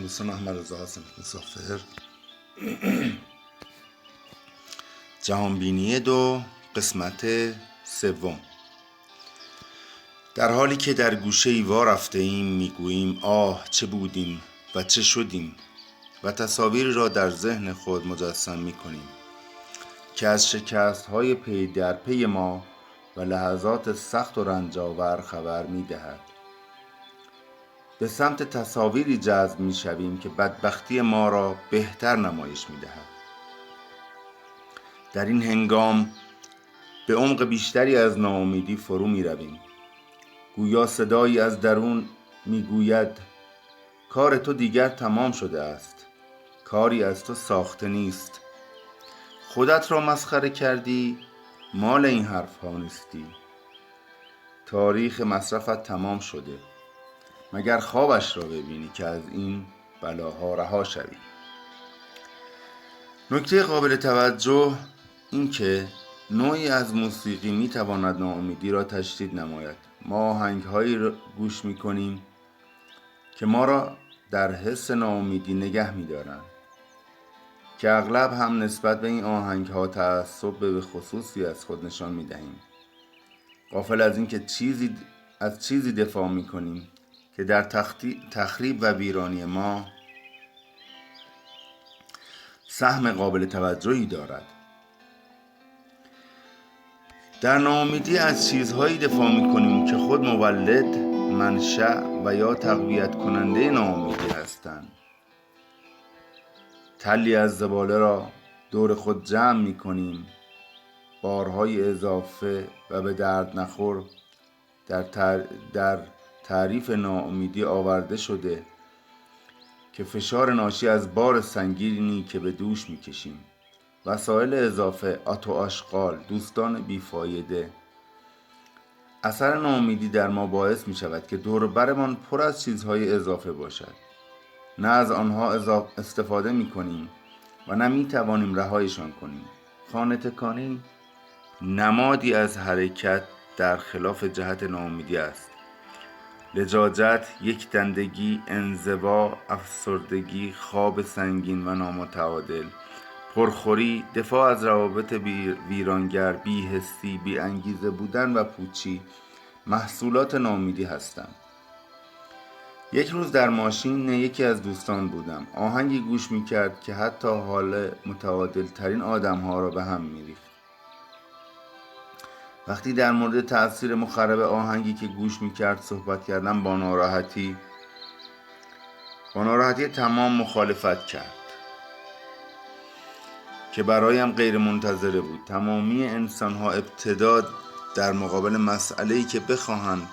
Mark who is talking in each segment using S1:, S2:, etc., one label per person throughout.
S1: دوستان، احمد رضا هستم. مسافر جهانبینی 2 قسمت 3. در حالی که در گوشه‌ای وا رفته ایم میگوییم آه چه بودیم و چه شدیم و تصاویری را در ذهن خود مجسم میکنیم که از شکست‌های پی در پی ما و لحظات سخت و رنجاور خبر میدهد. به سمت تصاویری جذب میشویم که بدبختی ما را بهتر نمایش میدهد. در این هنگام به عمق بیشتری از ناامیدی فرو میرویم. گویا صدایی از درون میگوید کار تو دیگر تمام شده است، کاری از تو ساخته نیست، خودت را مسخره کردی، مال این حرف ها نیستی، تاریخ مصرفت تمام شده، مگر خوابش را ببینی که از این بلاها رها شوی. نکته قابل توجه این که نوعی از موسیقی میتواند ناامیدی را تشدید نماید. ما آهنگهایی را گوش میکنیم که ما را در حس ناامیدی نگه میدارند که اغلب هم نسبت به این آهنگها تعصب به خصوصی از خود نشان میدهیم، غافل از این که چیزی دفاع میکنیم که در تخریب و ویرانی ما سهم قابل توجهی دارد. در ناامیدی از چیزهایی دفاع میکنیم که خود مولد، منشأ و یا تقویت کننده ناامیدی هستند. تلی از زباله را دور خود جمع میکنیم، بارهای اضافه و به درد نخور در تعریف ناامیدی آورده شده که فشار ناشی از بار سنگینی که به دوش میکشیم. وسایل اضافه، آت و آشغال، دوستان بیفایده. اثر ناامیدی در ما باعث می شود که دور برمان پر از چیزهای اضافه باشد. نه از آنها استفاده می کنیم و نه می توانیم رهایشان کنیم. خانه تکانی نمادی از حرکت در خلاف جهت ناامیدی است. لجاجت، یک دندگی، انزوا، افسردگی، خواب سنگین و نامتعادل، پرخوری، دفاع از روابط ویرانگر، بی‌حسی، بی‌انگیزه بودن و پوچی محصولات ناامیدی هستند. یک روز در ماشین یکی از دوستان بودم. آهنگی گوش میکرد که حتی حال متعادل ترین آدم ها را به هم میریخت. وقتی در مورد تأثیر مخرب آهنگی که گوش میکرد صحبت کردم با ناراحتی تمام مخالفت کرد که برایم غیر منتظره بود. تمامی انسان‌ها ابتدا در مقابل مسئله‌ای که بخواهند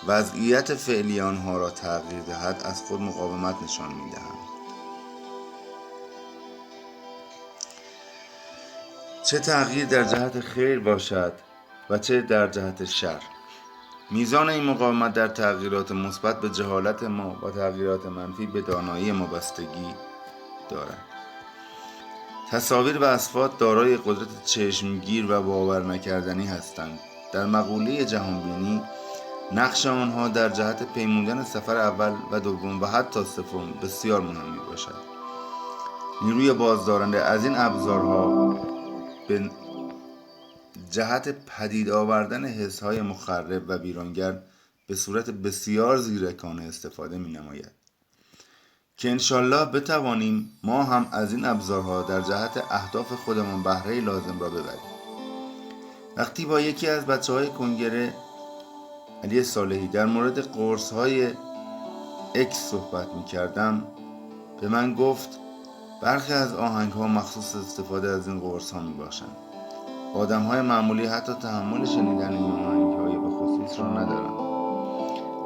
S1: وضعیت فعلی آنها را تغییر دهد از خود مقاومت نشان می‌دهند. چه تغییر در جهت خیر باشد و چه در جهت شر. میزان این مقاومت در تغییرات مثبت به جهالت ما و تغییرات منفی به دانایی ما بستگی دارد. تصاویر و اصوات دارای قدرت چشمگیر و باور نکردنی هستند. در مقوله جهانبینی نقش آنها در جهت پیمودن سفر اول و دوم و حتی سوم بسیار مهم می باشد. نیروی بازدارنده از این ابزارها به جهت پدید آوردن حسهای مخرب و ویرانگر به صورت بسیار زیرکانه استفاده می نماید که انشالله بتوانیم ما هم از این ابزارها در جهت اهداف خودمان بهره لازم را ببریم. وقتی با یکی از بچه‌های کنگره علی صالحی در مورد قرص‌های اکس صحبت می‌کردم، به من گفت برخی از آهنگ‌ها مخصوص استفاده از این قرص‌ها می‌باشند. آدم‌های معمولی حتی تحمل شنیدن این آهنگ‌های به خصوص را ندارند.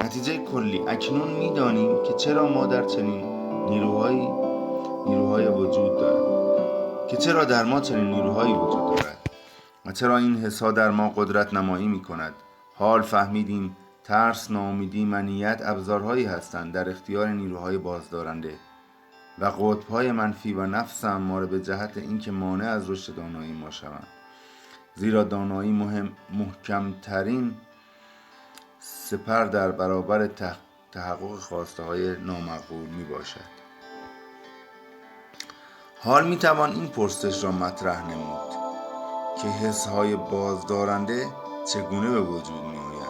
S1: نتیجه کلی اکنون می‌دانیم که چرا ما در چنین نیروهای وجود دارد که چرا در ما چنین نیروهایی وجود دارد و چرا این حسها در ما قدرت نمایی می کند. حال فهمیدیم ترس، ناامیدی، منیت ابزارهایی هستند در اختیار نیروهای بازدارنده و قطب‌های منفی و نفس اماره به جهت اینکه مانع از رشد دانایی ما شوند، زیرا دانایی محکمترین سپر در برابر تحقق خواسته های نامعقول می باشد. حال میتوان این پرسش را مطرح نمود که حسهای بازدارنده چگونه به وجود میآیند؟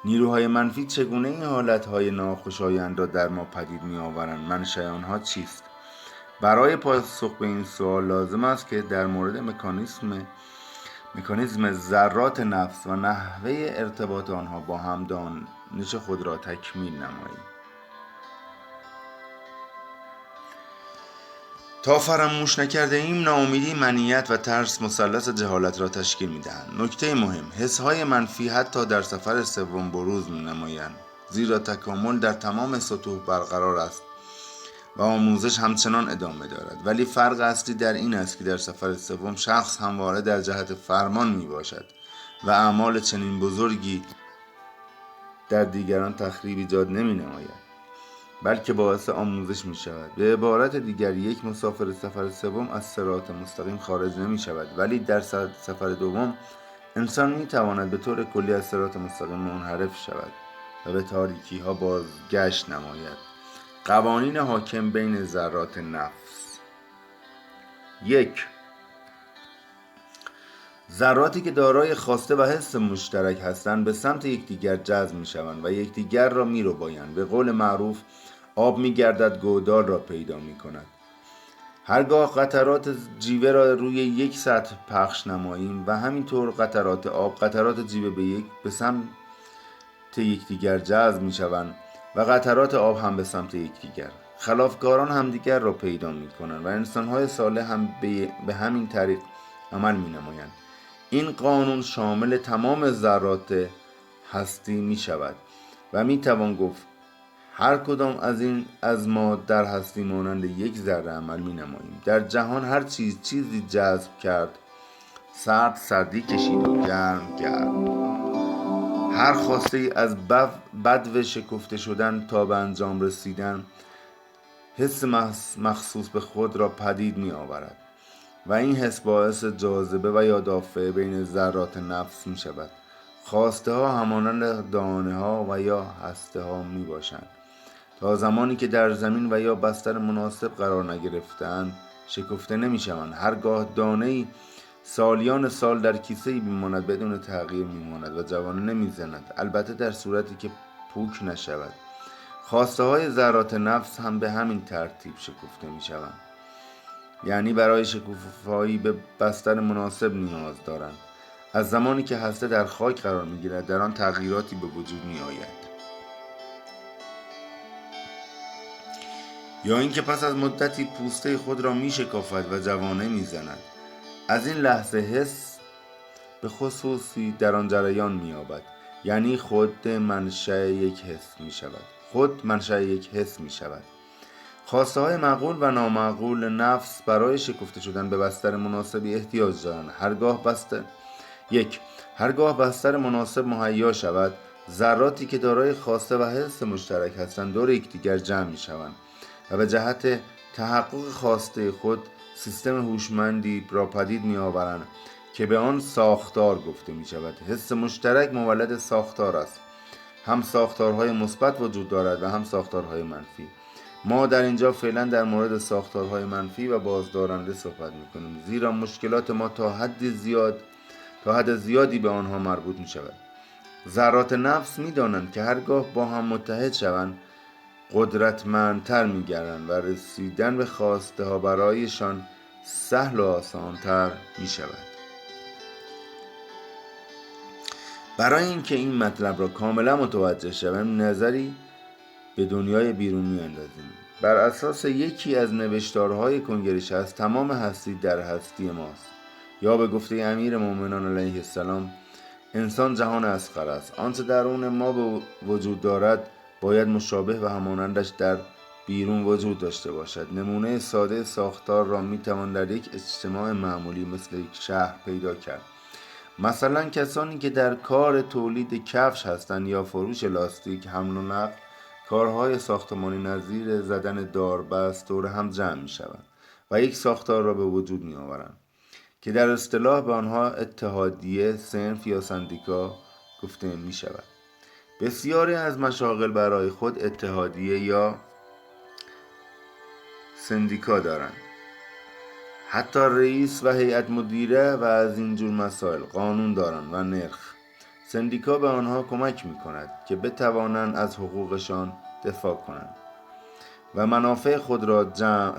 S1: نیروهای منفی چگونه این حالتهای ناخوشایند را در ما پدید میآورند؟ منشأ آنها چیست؟ برای پاسخ به این سوال لازم است که در مورد مکانیزم ذرات نفس و نحوه ارتباط آنها با هم دانش خود را تکمیل نماییم. تا فراموش نکرده ایم، ناامیدی، منیت و ترس مثلث جهالت را تشکیل می‌دهند. نکته مهم: حس‌های منفی حتی در سفر سوم بروز می‌نمایند، زیرا تکامل در تمام سطوح برقرار است و آموزش همچنان ادامه دارد. ولی فرق اصلی در این است که در سفر سوم شخص همواره در جهت فرمان میباشد و اعمال چنین بزرگی در دیگران تخریب ایجاد نمینماید، بلکه باعث آموزش می شود. به عبارت دیگر، یک مسافر سفر سوم از صراط مستقیم خارج نمی شود، ولی در سفر دوم انسان می تواند به طور کلی از صراط مستقیم منحرف شود و به تاریکی ها بازگشت نماید. قوانین حاکم بین ذرات نفس: 1. ذراتی که دارای خواسته و حس مشترک هستند به سمت یکدیگر جذب می‌شوند و یکدیگر را می‌ربایند. به قول معروف آب می‌گردد گودال را پیدا می‌کند. هرگاه قطرات جیوه را روی یک سطح پخش نماییم و همینطور قطرات آب قطرات جیوه به سمت یکدیگر جذب می‌شوند و قطرات آب هم به سمت یکدیگر. خلافکاران همدیگر را پیدا می‌کنند و انسان‌های صالح هم به همین طریق عمل می‌نمایند. این قانون شامل تمام ذرات هستی می‌شود و می‌توان گفت هر کدام از ما در هستی مانند یک ذره عمل می‌نماییم. در جهان هر چیزی جذب کرد، سرد سردی کشید و گرم گرم. هر خواسته ای از بدو شکفته شدن تا به انجام رسیدن حس مخصوص به خود را پدید می آورد و این حس باعث جاذبه و یا دافعه بین ذرات نفس می شود. خواسته ها همانند دانه ها و یا هسته ها می باشند. تا زمانی که در زمین و یا بستر مناسب قرار نگرفتند شکفته نمی شوند. هرگاه دانه ای سالیان سال در کیسه‌ای میماند بدون تغییر میماند و جوانه نمیزند، البته در صورتی که پوک نشود. خواسته های ذرات نفس هم به همین ترتیب شکفته میشوند، یعنی برای شکوفایی به بستر مناسب نیاز دارند. از زمانی که هسته در خاک قرار میگیرد در آن تغییراتی به وجود میآید، یا اینکه پس از مدتی پوسته خود را میشکافد و جوانه میزند. از این لحظه حس به خصوصی در آن جریان می‌یابد، یعنی خود منشأ یک حس می شود. خواسته های معقول و نامعقول نفس برای شکفته شدن به بستر مناسبی احتیاج دارند. هرگاه بستر مناسب مهیا شود، ذراتی که دارای خواسته و حس مشترک هستند دور یکدیگر جمع می شوند و به جهت تحقق خواسته خود سیستم هوشمندی را پدید می آورند که به آن ساختار گفته می شود. حس مشترک مولد ساختار است. هم ساختارهای مثبت وجود دارد و هم ساختارهای منفی. ما در اینجا فعلا در مورد ساختارهای منفی و بازدارنده صحبت می کنیم، زیرا مشکلات ما تا حد زیادی به آنها مربوط می شود. ذرات نفس می دانند که هرگاه با هم متحد شوند قدرتمندتر می گردند و رسیدن به خواسته ها برایشان سهل و آسانتر می شود. برای اینکه این مطلب را کاملا متوجه شویم نظری به دنیای بیرونی اندازیم. بر اساس یکی از نوشتارهای کنگره 60 تمام هستی در هستی ماست، یا به گفته امیر مومنان علیه السلام انسان جهان اصغر است. آنچه درون ما به وجود دارد باید مشابه و همانندش در بیرون وجود داشته باشد. نمونه ساده ساختار را میتوان در یک اجتماع معمولی مثل یک شهر پیدا کرد. مثلا کسانی که در کار تولید کفش هستند یا فروش لاستیک، حمل و نقل، کارهای ساختمانی نظیر زدن داربست دور هم جمع می شوند و یک ساختار را به وجود می آورند که در اصطلاح به آنها اتحادیه، صنف یا سندیکا گفته می شود. بسیاری از مشاغل برای خود اتحادیه یا سندیکا دارند. حتی رئیس و هیئت مدیره و از اینجور مسائل قانون دارند و نرخ. سندیکا به آنها کمک می کند که بتوانند از حقوقشان دفاع کنند و منافع خود را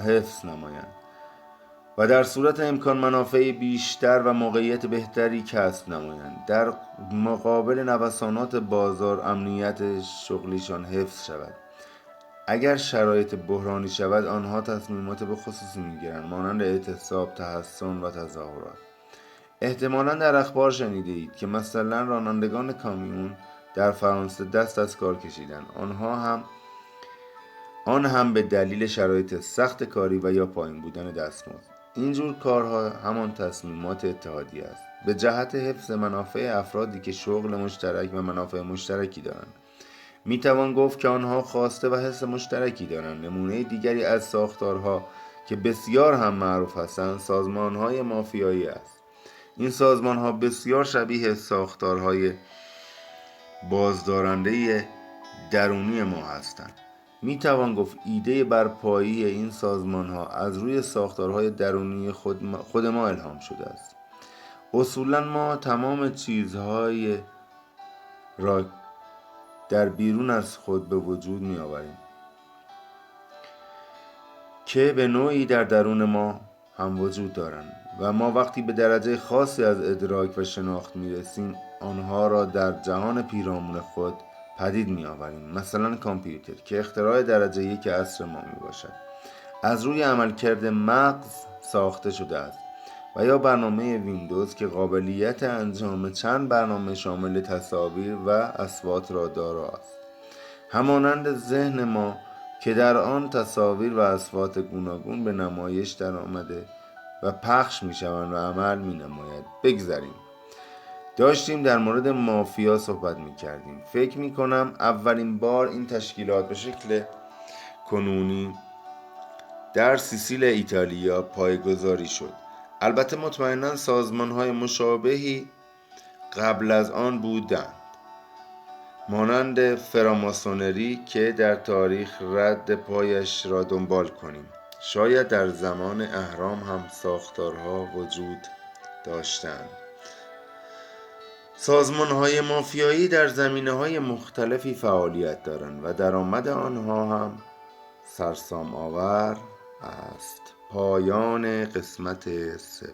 S1: حفظ نمایند و در صورت امکان منافع بیشتر و موقعیت بهتری کسب نمایند. در مقابل نوسانات بازار امنیت شغلیشان حفظ شود. اگر شرایط بحرانی شود آنها تصمیمات به خصوصی میگیرند مانند اعتصاب، تحصن و تظاهرات. احتمالاً در اخبار شنیده اید که مثلا رانندگان کامیون در فرانسه دست از کار کشیدند، آن هم به دلیل شرایط سخت کاری و یا پایین بودن دستمزد. اینجور کارها همان تصمیمات اتحادیه است به جهت حفظ منافع افرادی که شغل مشترک و منافع مشترکی دارند. میتوان گفت که آنها خواسته و حس مشترکی دارند. نمونه دیگری از ساختارها که بسیار هم معروف هستند سازمانهای مافیایی است. این سازمانها بسیار شبیه ساختارهای بازدارنده درونی ما هستند. میتوان گفت ایده برپایی این سازمانها از روی ساختارهای درونی خود ما الهام شده است. اصولا ما تمام چیزهای را در بیرون از خود به وجود می آوریم که به نوعی در درون ما هم وجود دارند و ما وقتی به درجه خاصی از ادراک و شناخت می رسیم آنها را در جهان پیرامون خود پدید می آوریم. مثلا کامپیوتر که اختراع درجه 1 عصر ما می باشد از روی عملکرد مغز ساخته شده است، و یا برنامه ویندوز که قابلیت انجام چند برنامه شامل تصاویر و اصوات را دارا است، همانند ذهن ما که در آن تصاویر و اصوات گوناگون به نمایش در آمده و پخش می شوند و عمل می نماید. بگذاریم داشتیم در مورد مافیا صحبت می کردیم. فکر می کنم اولین بار این تشکیلات به شکل کنونی در سیسیل ایتالیا پایه‌گذاری شد. البته مطمئنا سازمان‌های مشابهی قبل از آن بودند، مانند فراماسونری که در تاریخ رد پایش را دنبال کنیم. شاید در زمان اهرام هم ساختارها وجود داشتند. سازمان‌های مافیایی در زمینه‌های مختلفی فعالیت دارند و درآمد آنها هم سرسام آور است. پایان قسمت 3.